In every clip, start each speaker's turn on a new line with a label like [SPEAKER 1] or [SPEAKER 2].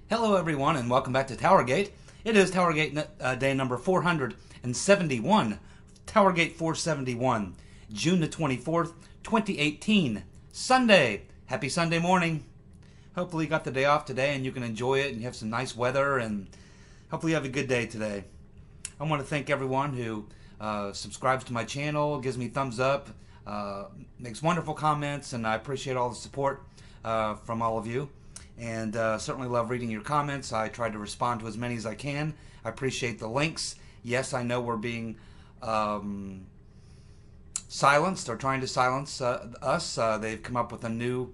[SPEAKER 1] Hello everyone and welcome back to TowerGate. It is TowerGate day number 471. TowerGate 471, June the 24th, 2018, Sunday. Happy Sunday morning. Hopefully you got the day off today and you can enjoy it and you have some nice weather and hopefully you have a good day today. I want to thank everyone who subscribes to my channel, gives me thumbs up, makes wonderful comments, and I appreciate all the support from all of you. And certainly love reading your comments. I try to respond to as many as I can. I appreciate the links. Yes, I know we're being silenced or trying to silence us. They've come up with a new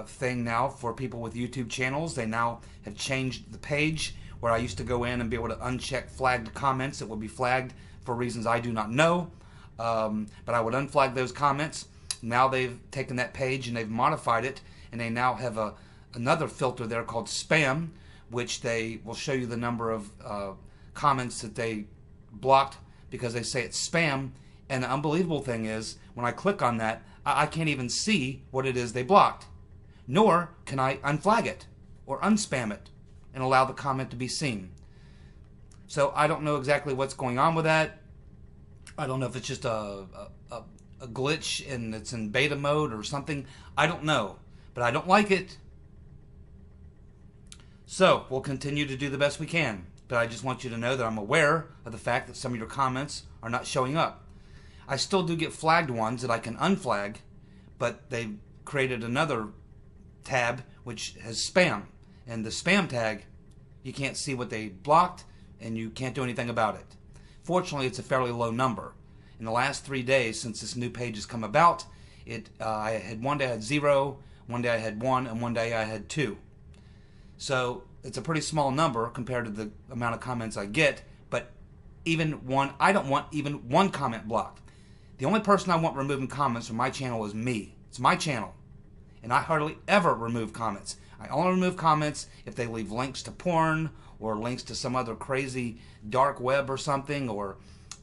[SPEAKER 1] thing now for people with YouTube channels. They now have changed the page where I used to go in and be able to uncheck flagged comments. It would be flagged for reasons I do not know. But I would unflag those comments. Now they've taken that page and they've modified it, and they now have another filter there called spam, which they will show you the number of comments that they blocked because they say it's spam. And the unbelievable thing is, when I click on that, I can't even see what it is they blocked, nor can I unflag it or unspam it and allow the comment to be seen. So I don't know exactly what's going on with that. I don't know if it's just a glitch and it's in beta mode or something. I don't know, but I don't like it. So we'll continue to do the best we can, but I just want you to know that I'm aware of the fact that some of your comments are not showing up. I still do get flagged ones that I can unflag, but they've created another tab which has spam, and the spam tag, you can't see what they blocked and you can't do anything about it. Fortunately, it's a fairly low number. In the last 3 days since this new page has come about, I had one day I had 0, one day I had 1, and one day I had 2. So it's a pretty small number compared to the amount of comments I get, but I don't want even one comment blocked. The only person I want removing comments from my channel is me. It's my channel. And I hardly ever remove comments. I only remove comments if they leave links to porn or links to some other crazy dark web or something, or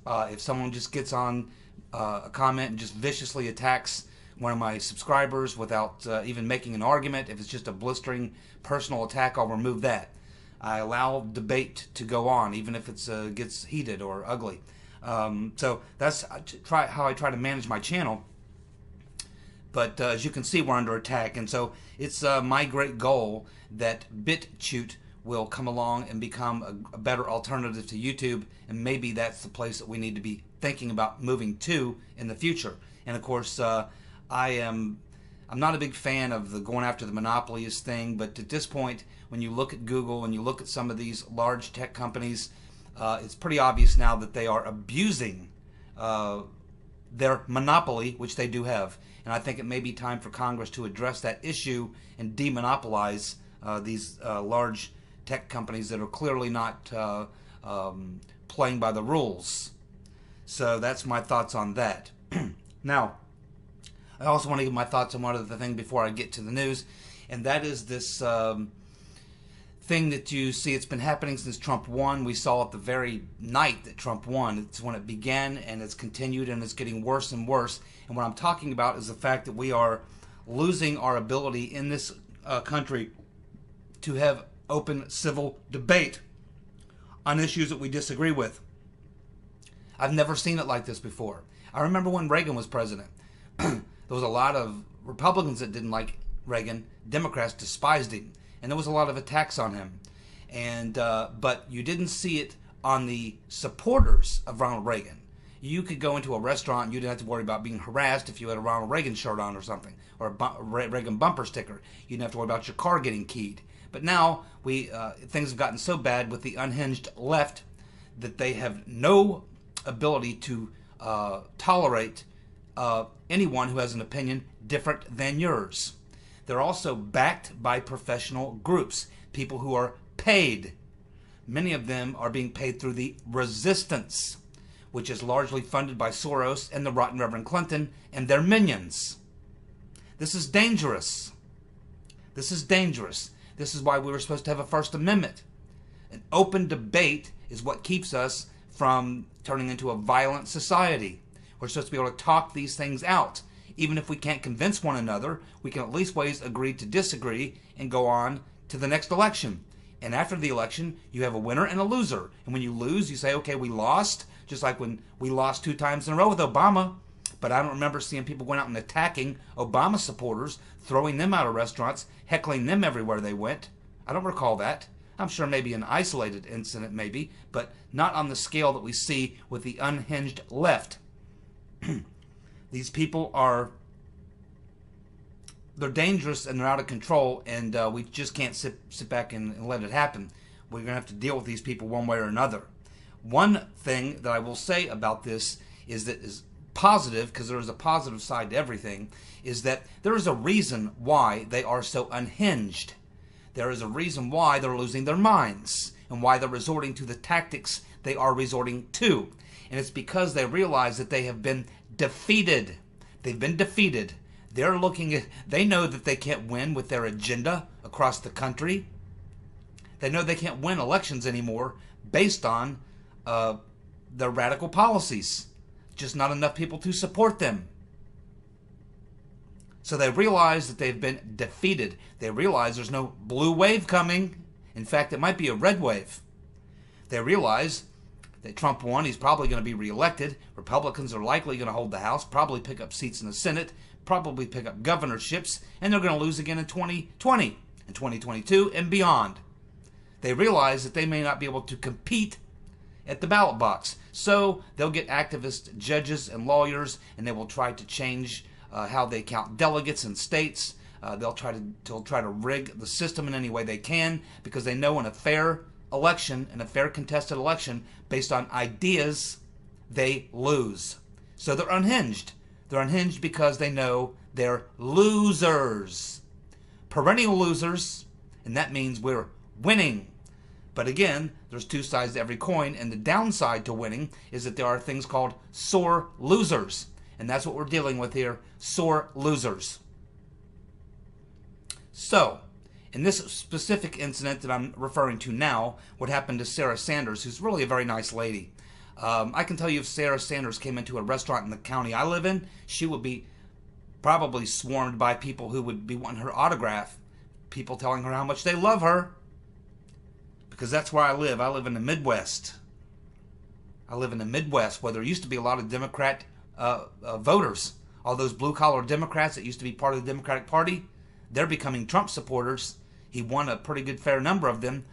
[SPEAKER 1] if someone just gets on a comment and just viciously attacks one of my subscribers without even making an argument. If it's just a blistering personal attack, I'll remove that. I allow debate to go on, even if it gets heated or ugly. So that's how I try to manage my channel. But as you can see, we're under attack, and so it's my great goal that BitChute will come along and become a better alternative to YouTube, and maybe that's the place that we need to be thinking about moving to in the future. And of course, I'm not a big fan of the going after the monopolies thing, but at this point, when you look at Google and you look at some of these large tech companies, it's pretty obvious now that they are abusing their monopoly, which they do have. And I think it may be time for Congress to address that issue and demonopolize these large tech companies that are clearly not playing by the rules. So that's my thoughts on that. Now, I also want to give my thoughts on one other thing before I get to the news, and that is this thing that you see. It's been happening since Trump won. We saw it the very night that Trump won. It's when it began, and it's continued, and it's getting worse and worse. And what I'm talking about is the fact that we are losing our ability in this country to have open civil debate on issues that we disagree with. I've never seen it like this before. I remember when Reagan was president. There was a lot of Republicans that didn't like Reagan. Democrats despised him, and there was a lot of attacks on him. And but you didn't see it on the supporters of Ronald Reagan. You could go into a restaurant and you didn't have to worry about being harassed if you had a Ronald Reagan shirt on or something, or a Reagan bumper sticker. You didn't have to worry about your car getting keyed. But now things have gotten so bad with the unhinged left that they have no ability to tolerate anyone who has an opinion different than yours. They're also backed by professional groups, people who are paid. Many of them are being paid through the resistance, which is largely funded by Soros and the rotten Reverend Clinton and their minions. This is dangerous. This is dangerous. This is why we were supposed to have a First Amendment. An open debate is what keeps us from turning into a violent society. We're supposed to be able to talk these things out. Even if we can't convince one another, we can at least ways agree to disagree and go on to the next election. And after the election, you have a winner and a loser. And when you lose, you say, okay, we lost, just like when we lost 2 times in a row with Obama. But I don't remember seeing people going out and attacking Obama supporters, throwing them out of restaurants, heckling them everywhere they went. I don't recall that. I'm sure maybe an isolated incident maybe, but not on the scale that we see with the unhinged left. These people they're dangerous and they're out of control, and we just can't sit back and let it happen. We're going to have to deal with these people one way or another. One thing that I will say about this is positive, because there is a positive side to everything, is that there is a reason why they are so unhinged. There is a reason why they're losing their minds and why they're resorting to the tactics they are resorting to. And it's because they realize that they have been defeated. They've been defeated. They know that they can't win with their agenda across the country. They know they can't win elections anymore based on their radical policies. Just not enough people to support them. So they realize that they've been defeated. They realize there's no blue wave coming. In fact, it might be a red wave. They realize that Trump won. He's probably going to be reelected. Republicans are likely going to hold the House, probably pick up seats in the Senate, probably pick up governorships, and they're going to lose again in 2020, and 2022, and beyond. They realize that they may not be able to compete at the ballot box. So they'll get activist judges and lawyers, and they will try to change how they count delegates in states. They'll try to rig the system in any way they can, because they know in a fair election, in a fair contested election, based on ideas, they lose. So they're unhinged. They're unhinged because they know they're losers. Perennial losers, and that means we're winning. But again, there's 2 sides to every coin, and the downside to winning is that there are things called sore losers. And that's what we're dealing with here, sore losers. So, in this specific incident that I'm referring to now, what happened to Sarah Sanders, who's really a very nice lady. I can tell you if Sarah Sanders came into a restaurant in the county I live in, she would be probably swarmed by people who would be wanting her autograph. People telling her how much they love her. Because that's where I live. I live in the Midwest. I live in the Midwest, where there used to be a lot of Democrat voters. All those blue-collar Democrats that used to be part of the Democratic Party, they're becoming Trump supporters. He won a pretty good fair number of them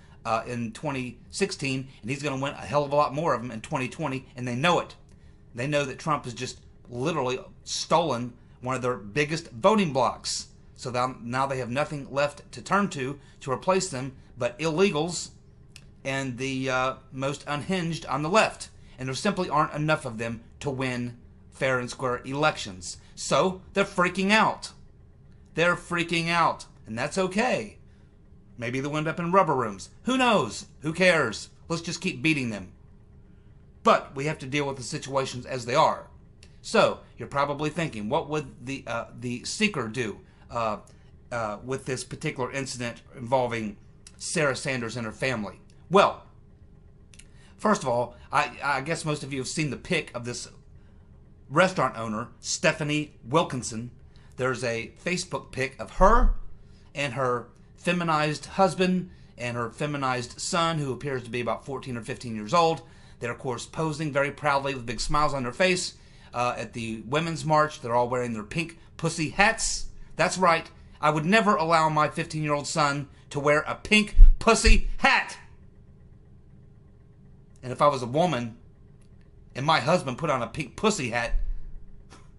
[SPEAKER 1] in 2016, and he's going to win a hell of a lot more of them in 2020, and they know it. They know that Trump has just literally stolen one of their biggest voting blocks. So now they have nothing left to turn to replace them but illegals and the most unhinged on the left. And there simply aren't enough of them to win fair and square elections. So they're freaking out. They're freaking out, and that's okay. Maybe they'll end up in rubber rooms. Who knows? Who cares? Let's just keep beating them. But we have to deal with the situations as they are. So you're probably thinking, what would the seeker do with this particular incident involving Sarah Sanders and her family? Well, first of all, I guess most of you have seen the pic of this restaurant owner, Stephanie Wilkinson. There's a Facebook pic of her and her feminized husband and her feminized son, who appears to be about 14 or 15 years old. They're, of course, posing very proudly with big smiles on their face at the Women's March. They're all wearing their pink pussy hats. That's right. I would never allow my 15-year-old son to wear a pink pussy hat. And if I was a woman and my husband put on a pink pussy hat,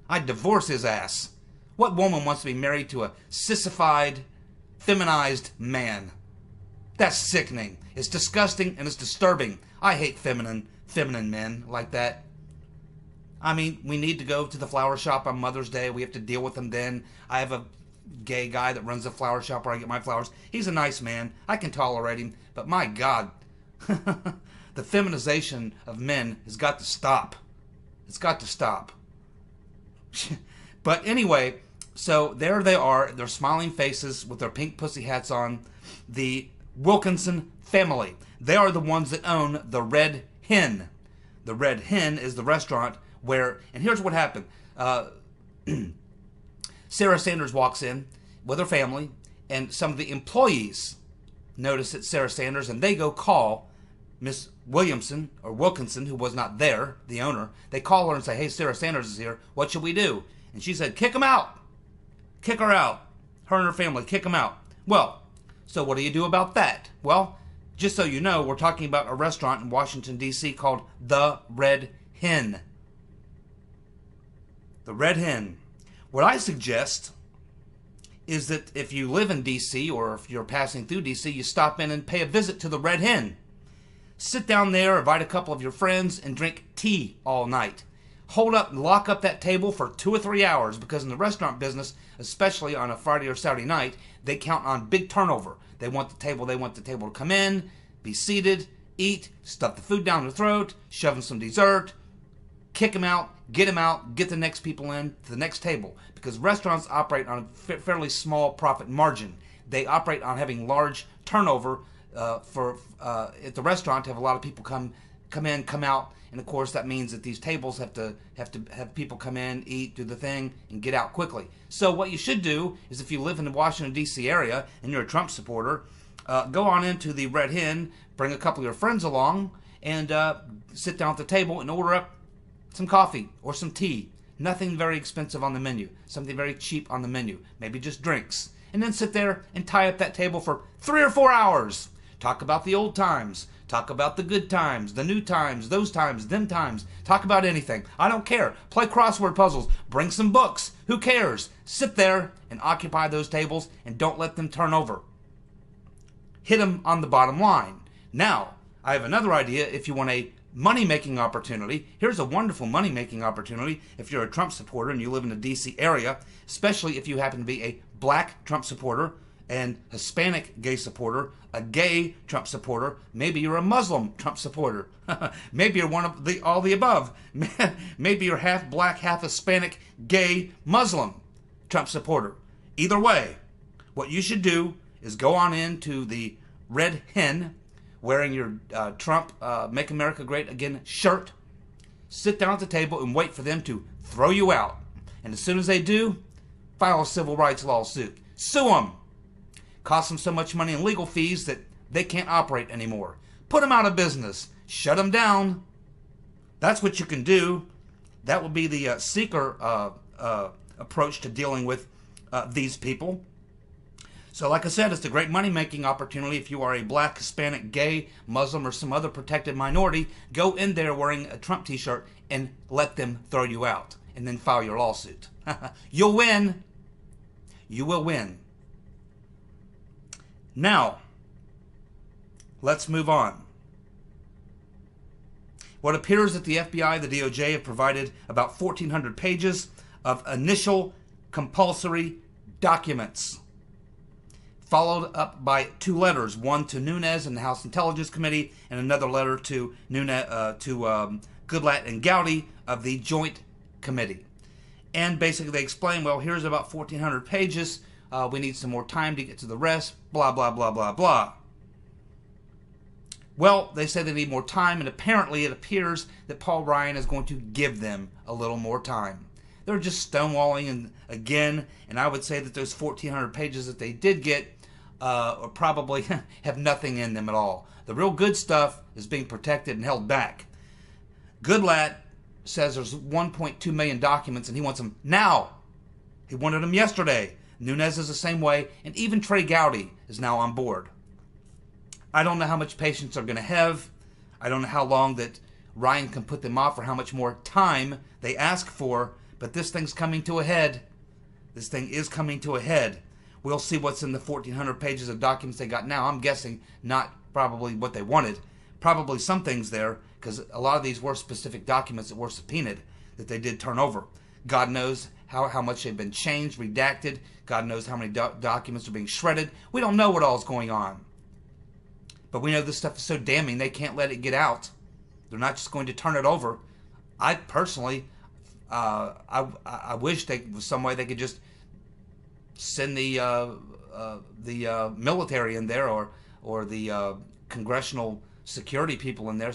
[SPEAKER 1] I'd divorce his ass. What woman wants to be married to a sissified, feminized man? That's sickening. It's disgusting and it's disturbing. I hate feminine men like that. I mean, we need to go to the flower shop on Mother's Day. We have to deal with them then. I have a gay guy that runs a flower shop where I get my flowers. He's a nice man. I can tolerate him. But my God, the feminization of men has got to stop. It's got to stop. But anyway, so there they are, their smiling faces with their pink pussy hats on, the Wilkinson family. They are the ones that own the Red Hen. The Red Hen is the restaurant where, and here's what happened. Sarah Sanders walks in with her family, and some of the employees notice it's Sarah Sanders, and they go call Miss Williamson, or Wilkinson, who was not there, the owner. They call her and say, hey, Sarah Sanders is here. What should we do? And she said, kick him out. Kick her out. Her and her family, kick him out. Well, so what do you do about that? Well, just so you know, we're talking about a restaurant in Washington, D.C. called the Red Hen. The Red Hen. What I suggest is that if you live in D.C. or if you're passing through D.C., you stop in and pay a visit to the Red Hen. Sit down there, invite a couple of your friends, and drink tea all night. Hold up and lock up that table for 2 or 3 hours, because in the restaurant business, especially on a Friday or Saturday night, they count on big turnover. They want the table to come in, be seated, eat, stuff the food down their throat, shove in some dessert, kick them out, get the next people in to the next table. Because restaurants operate on a fairly small profit margin. They operate on having large turnover at the restaurant to have a lot of people come in, come out, and of course that means that these tables have to have people come in, eat, do the thing, and get out quickly. So what you should do is, if you live in the Washington D.C. area and you're a Trump supporter, go on into the Red Hen, bring a couple of your friends along, and sit down at the table and order up some coffee or some tea. Nothing very expensive on the menu. Something very cheap on the menu. Maybe just drinks. And then sit there and tie up that table for 3 or 4 hours. Talk about the old times. Talk about the good times, the new times, those times, them times. Talk about anything. I don't care. Play crossword puzzles. Bring some books. Who cares? Sit there and occupy those tables and don't let them turn over. Hit them on the bottom line. Now, I have another idea if you want a money-making opportunity. Here's a wonderful money-making opportunity if you're a Trump supporter and you live in the D.C. area, especially if you happen to be a black Trump supporter and Hispanic gay supporter, a gay Trump supporter, maybe you're a Muslim Trump supporter, maybe you're one of all the above, maybe you're half black, half Hispanic, gay, Muslim Trump supporter. Either way, what you should do is go on into the Red Hen, wearing your Trump Make America Great Again shirt, sit down at the table and wait for them to throw you out. And as soon as they do, file a civil rights lawsuit. Sue them. Cost them so much money in legal fees that they can't operate anymore. Put them out of business. Shut them down. That's what you can do. That would be the seeker approach to dealing with these people. So like I said, it's a great money-making opportunity if you are a black, Hispanic, gay, Muslim, or some other protected minority. Go in there wearing a Trump t-shirt and let them throw you out. And then file your lawsuit. You'll win. You will win. Now, let's move on. What appears that the FBI, the DOJ, have provided about 1,400 pages of initial compulsory documents, followed up by 2 letters, one to Nunes and the House Intelligence Committee, and another letter to Goodlatte and Gowdy of the Joint Committee. And basically they explain, well, here's about 1,400 pages. We need some more time to get to the rest, blah, blah, blah, blah, blah. Well, they say they need more time, and apparently it appears that Paul Ryan is going to give them a little more time. They're just stonewalling again, and I would say that those 1,400 pages that they did get probably have nothing in them at all. The real good stuff is being protected and held back. Goodlatte says there's 1.2 million documents, and he wants them now. He wanted them yesterday. Nunes is the same way, and even Trey Gowdy is now on board. I don't know how much patience they're going to have. I don't know how long that Ryan can put them off or how much more time they ask for, but this thing's coming to a head. This thing is coming to a head. We'll see what's in the 1,400 pages of documents they got now. I'm guessing not probably what they wanted. Probably some things there, because a lot of these were specific documents that were subpoenaed that they did turn over. God knows how much they've been changed, redacted. God knows how many documents are being shredded. We don't know what all is going on. But we know this stuff is so damning they can't let it get out. They're not just going to turn it over. I personally, I wish there was some way they could just send the military in there or the congressional security people in there,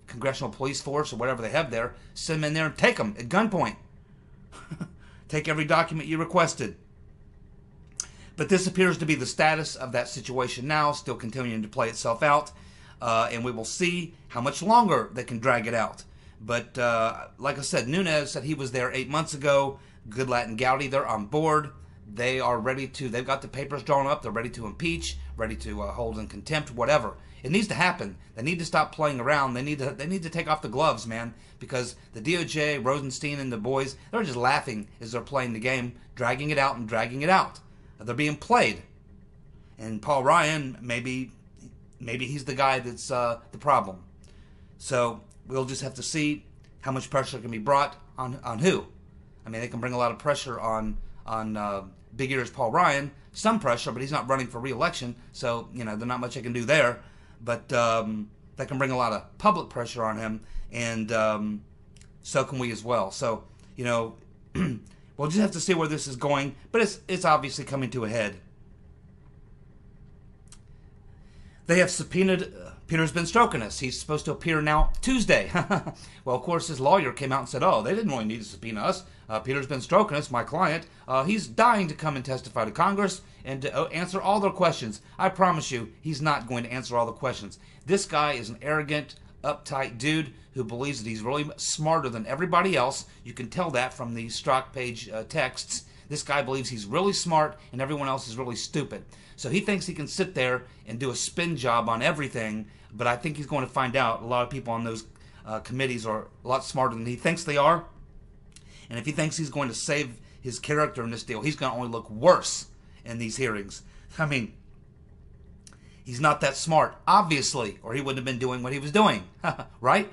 [SPEAKER 1] congressional police force or whatever they have there, send them in there and take them at gunpoint. Take every document you requested. But this appears to be the status of that situation now, still continuing to play itself out. And we will see how much longer they can drag it out. But like I said, Nunes said he was there 8 months ago. Good Latin Gowdy, they're on board. They are ready to, they've got the papers drawn up. They're ready to impeach, ready to hold in contempt, whatever. It needs to happen. They need to stop playing around. They need to take off the gloves, man, because the DOJ, Rosenstein, and the boys, they're just laughing as they're playing the game, dragging it out and dragging it out. They're being played. And Paul Ryan, maybe he's the guy that's the problem. So we'll just have to see how much pressure can be brought on who. I mean, they can bring a lot of pressure on Big Ears Paul Ryan. Some pressure, but he's not running for re-election, so there's not much I can do there. But that can bring a lot of public pressure on him, and so can we as well. So we'll just have to see where this is going, but it's obviously coming to a head. They have subpoenaed Peter's been stroking us. He's supposed to appear now Tuesday. Well, of course, his lawyer came out and said, oh, they didn't really need to subpoena us. Peter's been stroking us, my client. He's dying to come and testify to Congress and to answer all their questions. I promise you, he's not going to answer all the questions. This guy is an arrogant, uptight dude who believes that he's really smarter than everybody else. You can tell that from the stock page texts. This guy believes he's really smart and everyone else is really stupid. So he thinks he can sit there and do a spin job on everything, but I think he's going to find out a lot of people on those committees are a lot smarter than he thinks they are. And if he thinks he's going to save his character in this deal, he's going to only look worse in these hearings. I mean, he's not that smart, obviously, or he wouldn't have been doing what he was doing, right?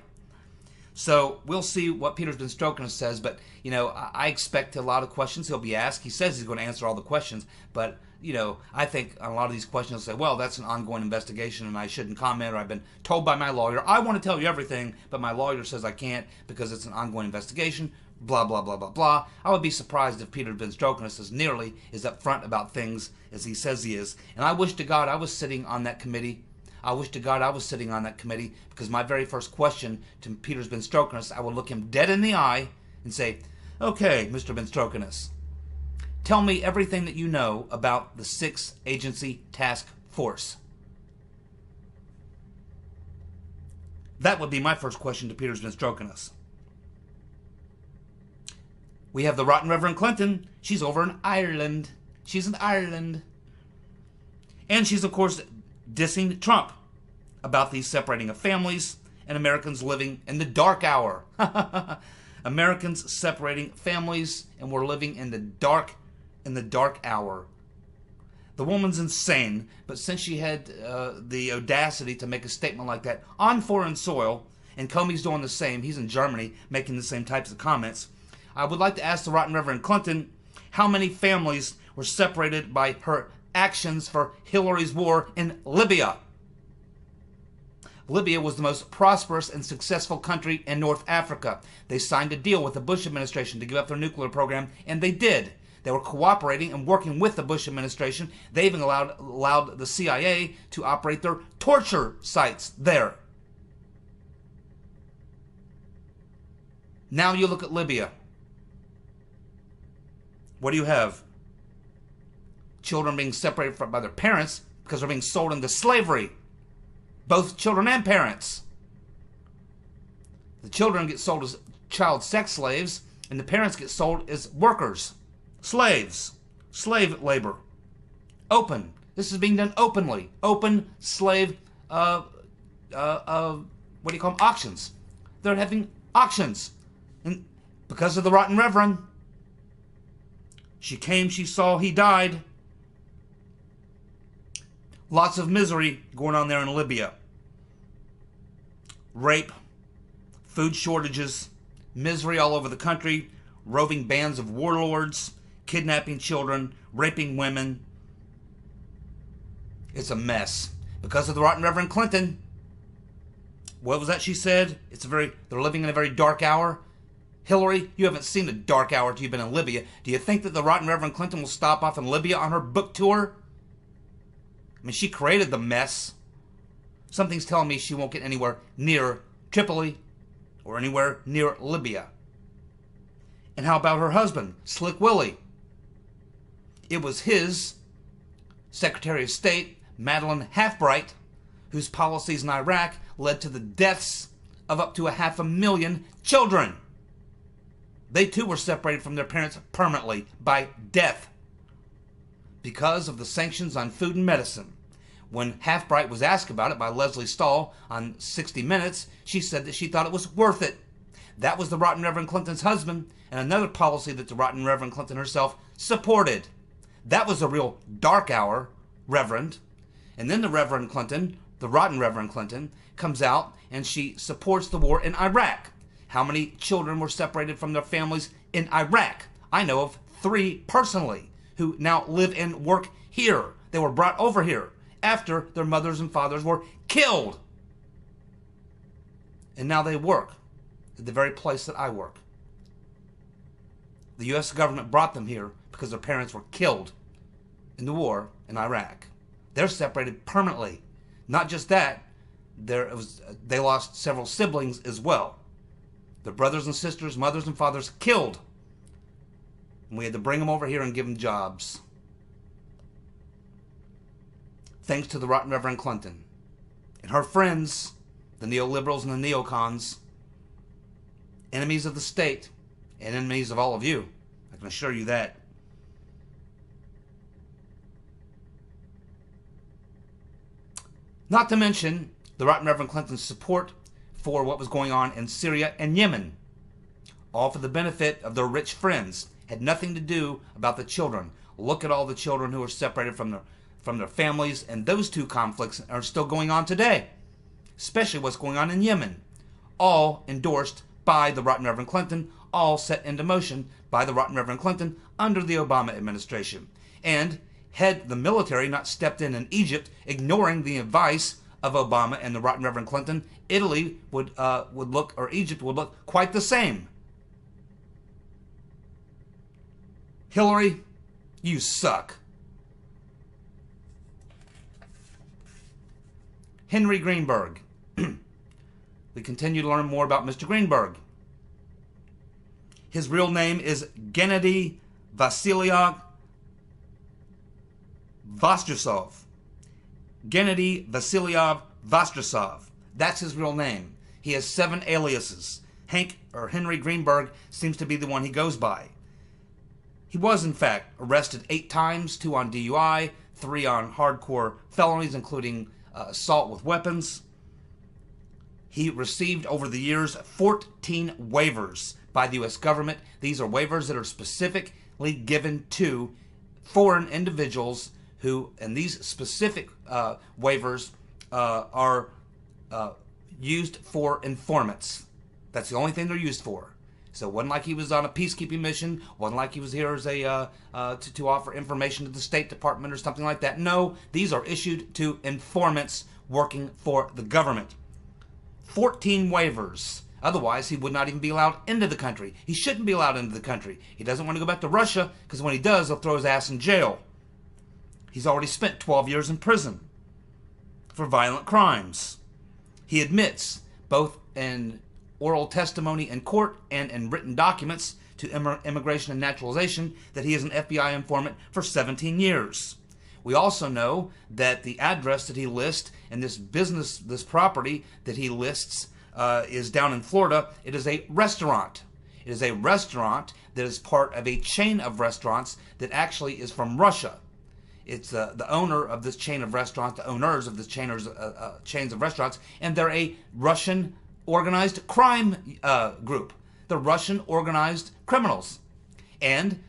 [SPEAKER 1] So we'll see what Peter's been stroking us says, but, I expect a lot of questions he'll be asked. He says he's going to answer all the questions, but, I think on a lot of these questions he'll say, well, that's an ongoing investigation and I shouldn't comment, or I've been told by my lawyer, I want to tell you everything, but my lawyer says I can't because it's an ongoing investigation, blah, blah, blah, blah, blah. I would be surprised if Peter had been stroking us as nearly as upfront about things as he says he is. And I wish to God I was sitting on that committee. I wish to God I was sitting on that committee, because my very first question to Peter's been stroking us, I would look him dead in the eye and say, okay, Mr. Ben stroking us, tell me everything that you know about the 6th Agency Task Force. That would be my first question to Peter's been stroking us. We have the rotten Reverend Clinton. She's over in Ireland. She's in Ireland. And she's, of course, dissing Trump about the separating of families and Americans living in the dark hour. Americans separating families, and we're living in the dark hour. The woman's insane, but since she had the audacity to make a statement like that on foreign soil, and Comey's doing the same, he's in Germany making the same types of comments, I would like to ask the rotten Reverend Clinton how many families were separated by her actions for Hillary's war in Libya. Libya was the most prosperous and successful country in North Africa. They signed a deal with the Bush administration to give up their nuclear program, and they did. They were cooperating and working with the Bush administration. They even allowed the CIA to operate their torture sites there. Now you look at Libya. What do you have? Children being separated by their parents because they're being sold into slavery. Both children and parents. The children get sold as child sex slaves, and the parents get sold as workers, slaves, slave labor. Open. This is being done openly. Open slave, what do you call them? Auctions. They're having auctions. And because of the rotten Reverend, she came, she saw, he died. Lots of misery going on there in Libya. Rape, food shortages, misery all over the country, roving bands of warlords, kidnapping children, raping women. It's a mess. Because of the rotten Reverend Clinton. What was that she said? They're living in a very dark hour. Hillary, you haven't seen a dark hour till you've been in Libya. Do you think that the rotten Reverend Clinton will stop off in Libya on her book tour? I mean, she created the mess. Something's telling me she won't get anywhere near Tripoli or anywhere near Libya. And how about her husband, Slick Willie? It was his Secretary of State Madeleine Halfbright, whose policies in Iraq led to the deaths of up to 500,000 children. They too were separated from their parents permanently by death because of the sanctions on food and medicine. When Halfbright was asked about it by Leslie Stahl on 60 Minutes, she said that she thought it was worth it. That was the rotten Reverend Clinton's husband, and another policy that the rotten Reverend Clinton herself supported. That was a real dark hour, Reverend. And then the Reverend Clinton, the rotten Reverend Clinton, comes out and she supports the war in Iraq. How many children were separated from their families in Iraq? I know of 3 personally who now live and work here. They were brought over here after their mothers and fathers were killed. And now they work at the very place that I work. The U.S. government brought them here because their parents were killed in the war in Iraq. They're separated permanently. Not just that, they lost several siblings as well. Their brothers and sisters, mothers and fathers killed. And we had to bring them over here and give them jobs. Thanks to the rotten Reverend Clinton. And her friends, the neoliberals and the neocons, enemies of the state and enemies of all of you. I can assure you that. Not to mention the rotten Reverend Clinton's support for what was going on in Syria and Yemen. All for the benefit of their rich friends. Had nothing to do about the children. Look at all the children who are separated from their families, and those 2 conflicts are still going on today. Especially what's going on in Yemen. All endorsed by the rotten Reverend Clinton, all set into motion by the rotten Reverend Clinton under the Obama administration. And had the military not stepped in Egypt, ignoring the advice of Obama and the rotten Reverend Clinton, Italy would look, or Egypt would look quite the same. Hillary, you suck. Henry Greenberg. We continue to learn more about Mr. Greenberg. His real name is Gennady Vasilievich Vostrasov. Gennady Vasilievich Vostrasov. That's his real name. He has 7 aliases. Henry Greenberg seems to be the one he goes by. He was, in fact, arrested 8 times, 2 on DUI, 3 on hardcore felonies, including assault with weapons. He received, over the years, 14 waivers by the U.S. government. These are waivers that are specifically given to foreign individuals who, and these specific waivers are used for informants. That's the only thing they're used for. So it wasn't like he was on a peacekeeping mission. Wasn't like he was here as to offer information to the State Department or something like that. No, these are issued to informants working for the government. 14 waivers. Otherwise, he would not even be allowed into the country. He shouldn't be allowed into the country. He doesn't want to go back to Russia because when he does, they'll throw his ass in jail. He's already spent 12 years in prison for violent crimes. He admits, both in oral testimony in court and in written documents to Immigration and Naturalization, that he is an FBI informant for 17 years. We also know that the address that he lists and this property that he lists is down in Florida. It is a restaurant. It is a restaurant that is part of a chain of restaurants that actually is from Russia. It's the owner of this chain of restaurants, the owners of this chains of restaurants, and they're a Russian organized crime group. The Russian organized criminals. And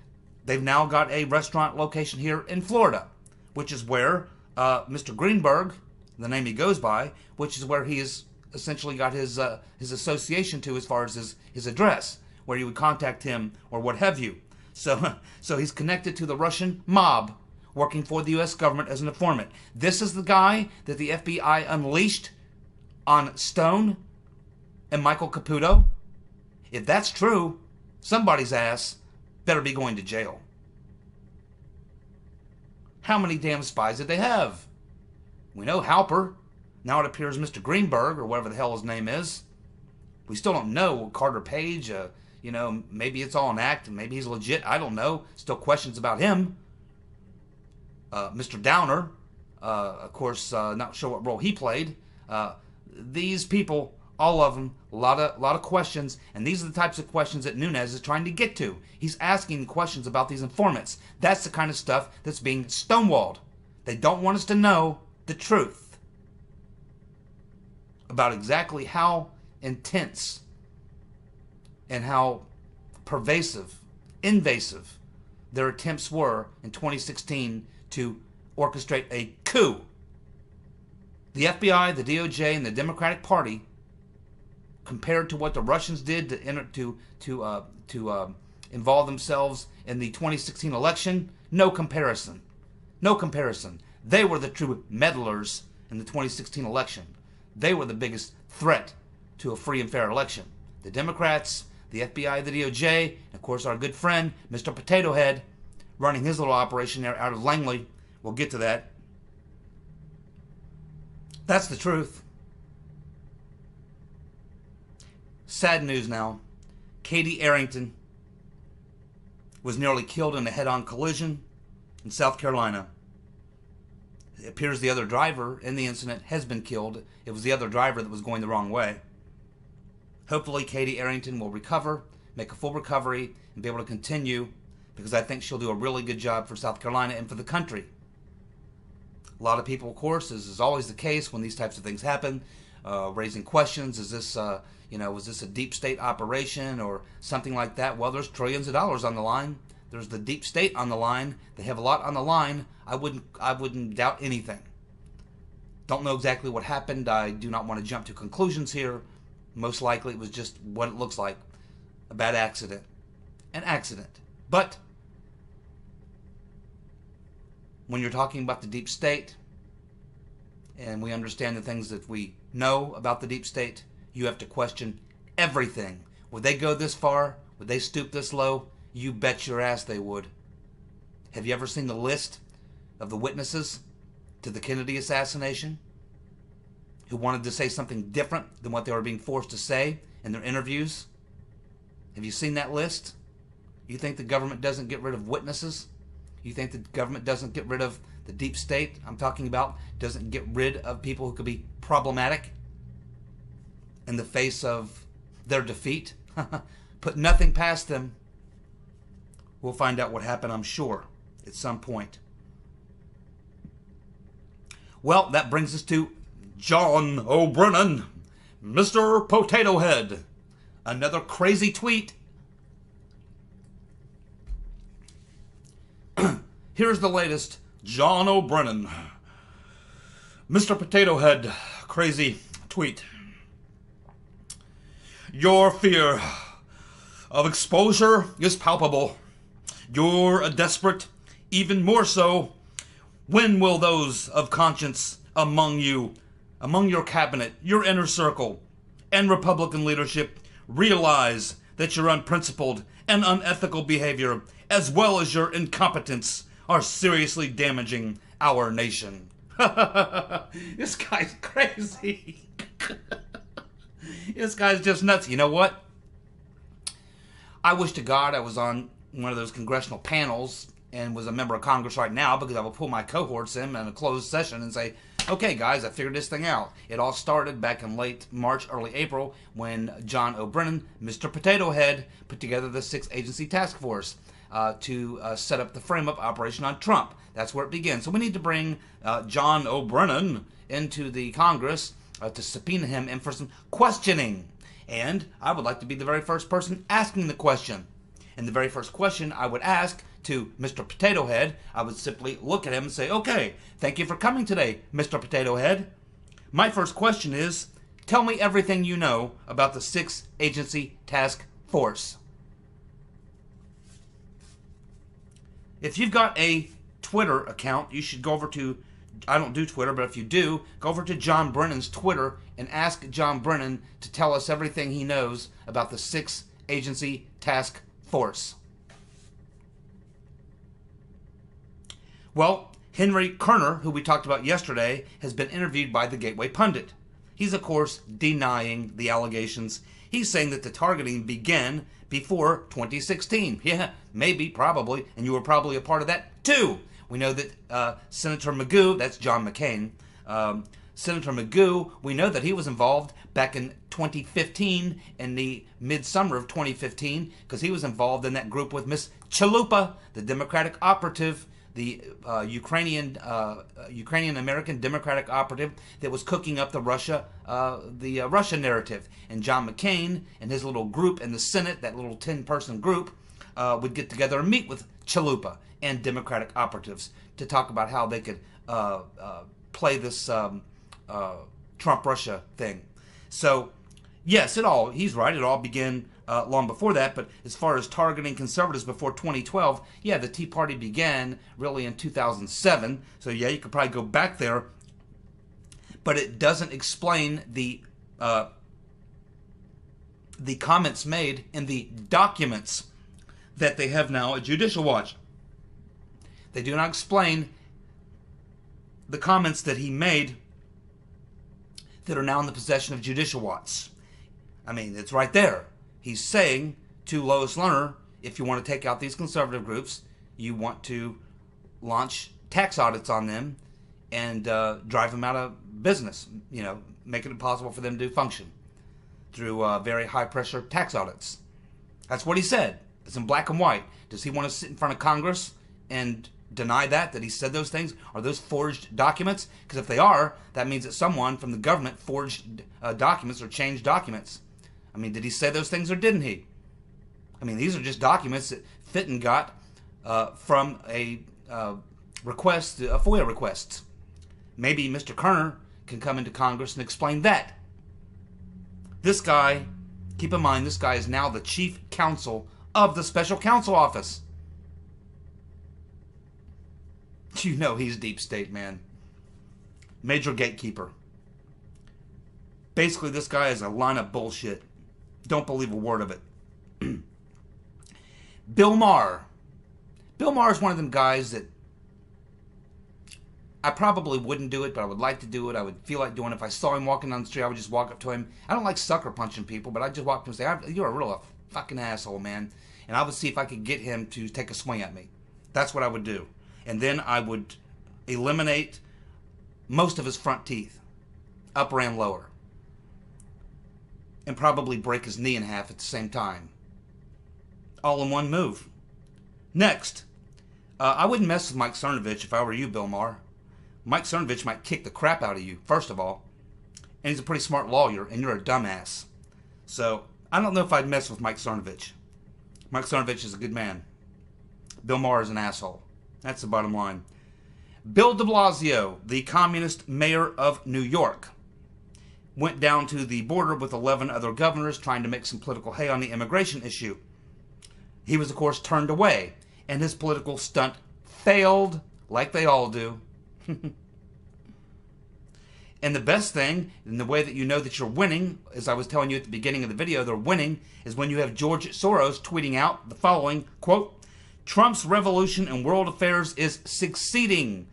[SPEAKER 1] they've now got a restaurant location here in Florida, which is where Mr. Greenberg, the name he goes by, which is where he has essentially got his association to as far as his address, where you would contact him or what have you. So he's connected to the Russian mob working for the U.S. government as an informant. This is the guy that the FBI unleashed on Stone and Michael Caputo. If that's true, somebody's ass better be going to jail. How many damn spies did they have? We know Halper. Now it appears Mr. Greenberg, or whatever the hell his name is. We still don't know. Carter Page, maybe it's all an act, and maybe he's legit. I don't know. Still questions about him. Mr. Downer, of course, not sure what role he played. These people, all of them, a lot of questions, and these are the types of questions that Nunes is trying to get to. He's asking questions about these informants. That's the kind of stuff that's being stonewalled. They don't want us to know the truth about exactly how intense and how pervasive, invasive their attempts were in 2016 to orchestrate a coup. The FBI, the DOJ, and the Democratic Party, compared to what the Russians did to involve themselves in the 2016 election, no comparison. No comparison. They were the true meddlers in the 2016 election. They were the biggest threat to a free and fair election. The Democrats, the FBI, the DOJ, and of course our good friend, Mr. Potato Head, running his little operation there out of Langley. We'll get to that. That's the truth. Sad news now. Katy Arrington was nearly killed in a head-on collision in South Carolina. It appears the other driver in the incident has been killed. It was the other driver that was going the wrong way. Hopefully Katy Arrington will recover, make a full recovery, and be able to continue, because I think she'll do a really good job for South Carolina and for the country. A lot of people, of course, as is always the case when these types of things happen, raising questions. Is this, was this a deep state operation or something like that? Well, there's trillions of dollars on the line. There's the deep state on the line. They have a lot on the line. I wouldn't doubt anything. Don't know exactly what happened. I do not want to jump to conclusions here. Most likely it was just what it looks like. A bad accident. An accident. But when you're talking about the deep state, and we understand the things that we know about the deep state, you have to question everything. Would they go this far? Would they stoop this low? You bet your ass they would. Have you ever seen the list of the witnesses to the Kennedy assassination who wanted to say something different than what they were being forced to say in their interviews? Have you seen that list? You think the government doesn't get rid of witnesses? You think the government doesn't get rid of the deep state I'm talking about, doesn't get rid of people who could be problematic in the face of their defeat? Put nothing past them. We'll find out what happened, I'm sure, at some point. Well, that brings us to John O Brennan, Mr. Potato Head. Another crazy tweet. Here's the latest. John O Brennan, Mr. Potato Head, crazy tweet. Your fear of exposure is palpable. You're a desperate, even more so. When will those of conscience among you, among your cabinet, your inner circle, and Republican leadership realize that your unprincipled and unethical behavior, as well as your incompetence, are seriously damaging our nation? This guy's crazy. This guy's just nuts. You know what? I wish to God I was on one of those congressional panels and was a member of Congress right now, because I would pull my cohorts in a closed session and say, okay, guys, I figured this thing out. It all started back in late March, early April, when John O Brennan, Mr. Potato Head, put together the 6-agency task force to set up the frame-up operation on Trump. That's where it began. So we need to bring John O Brennan into the Congress to subpoena him and for some questioning. And I would like to be the very first person asking the question. And the very first question I would ask to Mr. Potato Head, I would simply look at him and say, okay, thank you for coming today, Mr. Potato Head. My first question is, tell me everything you know about the 6-agency task force. If you've got a Twitter account, you should go over to, I don't do Twitter, but if you do, go over to John Brennan's Twitter and ask John Brennan to tell us everything he knows about the 6-agency task force. Well, Henry Koerner, who we talked about yesterday, has been interviewed by the Gateway Pundit. He's, of course, denying the allegations. He's saying that the targeting began before 2016. Yeah, maybe, probably, and you were probably a part of that too. We know that Senator Magoo, that's John McCain, Senator Magoo, we know that he was involved back in 2015, in the midsummer of 2015, because he was involved in that group with Miss Chalupa, the Democratic operative, the Ukrainian-American Democratic operative that was cooking up the Russia narrative. And John McCain and his little group in the Senate, that little 10-person group, would get together and meet with Chalupa and Democratic operatives to talk about how they could play this Trump-Russia thing. So, yes, he's right, it all began long before that, but as far as targeting conservatives before 2012, yeah, the Tea Party began really in 2007, so yeah, you could probably go back there, but it doesn't explain the comments made in the documents that they have now at Judicial Watch. They do not explain the comments that he made that are now in the possession of Judicial Watch. I mean, it's right there. He's saying to Lois Lerner, if you want to take out these conservative groups, you want to launch tax audits on them and drive them out of business, making it impossible for them to function through very high-pressure tax audits. That's what he said. It's in black and white. Does he want to sit in front of Congress and deny that he said those things? Are those forged documents? Because if they are, that means that someone from the government forged documents or changed documents. I mean, did he say those things or didn't he? I mean, these are just documents that Fitton got from a FOIA request. Maybe Mr. Koerner can come into Congress and explain that. This guy, keep in mind, this guy is now the chief counsel of the Special Counsel Office. You know he's deep state, man. Major gatekeeper. Basically, this guy is a line of bullshit. Don't believe a word of it. Bill Maher. Bill Maher is one of them guys that I probably wouldn't do it, but I would like to do it. I would feel like doing it. If I saw him walking down the street, I would just walk up to him. I don't like sucker punching people, but I'd just walk up to him and say, "You're a real fucking asshole, man." And I would see if I could get him to take a swing at me. That's what I would do. And then I would eliminate most of his front teeth, upper and lower, and probably break his knee in half at the same time. All in one move. Next, I wouldn't mess with Mike Cernovich if I were you, Bill Maher. Mike Cernovich might kick the crap out of you, first of all. And he's a pretty smart lawyer, and you're a dumbass. So, I don't know if I'd mess with Mike Cernovich. Mike Cernovich is a good man. Bill Maher is an asshole. That's the bottom line. Bill de Blasio, the communist mayor of New York, went down to the border with 11 other governors trying to make some political hay on the immigration issue. He was, of course, turned away, and his political stunt failed, like they all do. And the best thing, and the way that you know that you're winning, as I was telling you at the beginning of the video, they're winning, is when you have George Soros tweeting out the following, quote, "Trump's revolution in world affairs is succeeding."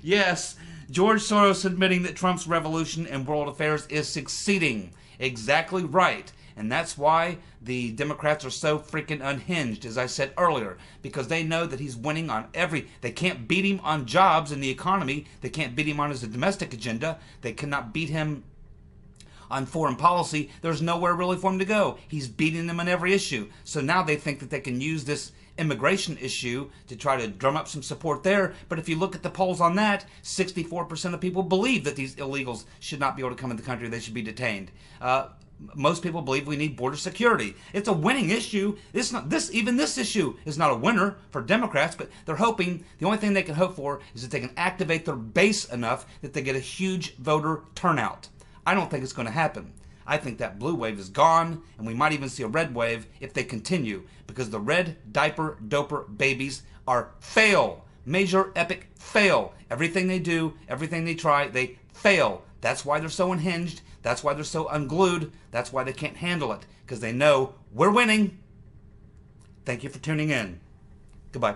[SPEAKER 1] Yes, George Soros admitting that Trump's revolution in world affairs is succeeding. Exactly right. And that's why the Democrats are so freaking unhinged, as I said earlier, because they know that he's winning on they can't beat him on jobs and the economy. They can't beat him on his domestic agenda. They cannot beat him on foreign policy. There's nowhere really for him to go. He's beating them on every issue. So now they think that they can use this immigration issue to try to drum up some support there. But if you look at the polls on that, 64% of people believe that these illegals should not be able to come in the country. They should be detained. Most people believe we need border security. It's a winning issue. Even this issue is not a winner for Democrats, but they're hoping, the only thing they can hope for is that they can activate their base enough that they get a huge voter turnout. I don't think it's going to happen. I think that blue wave is gone, and we might even see a red wave if they continue, because the red diaper doper babies are fail. Major epic fail. Everything they do, everything they try, they fail. That's why they're so unhinged. That's why they're so unglued. That's why they can't handle it, because they know we're winning. Thank you for tuning in. Goodbye.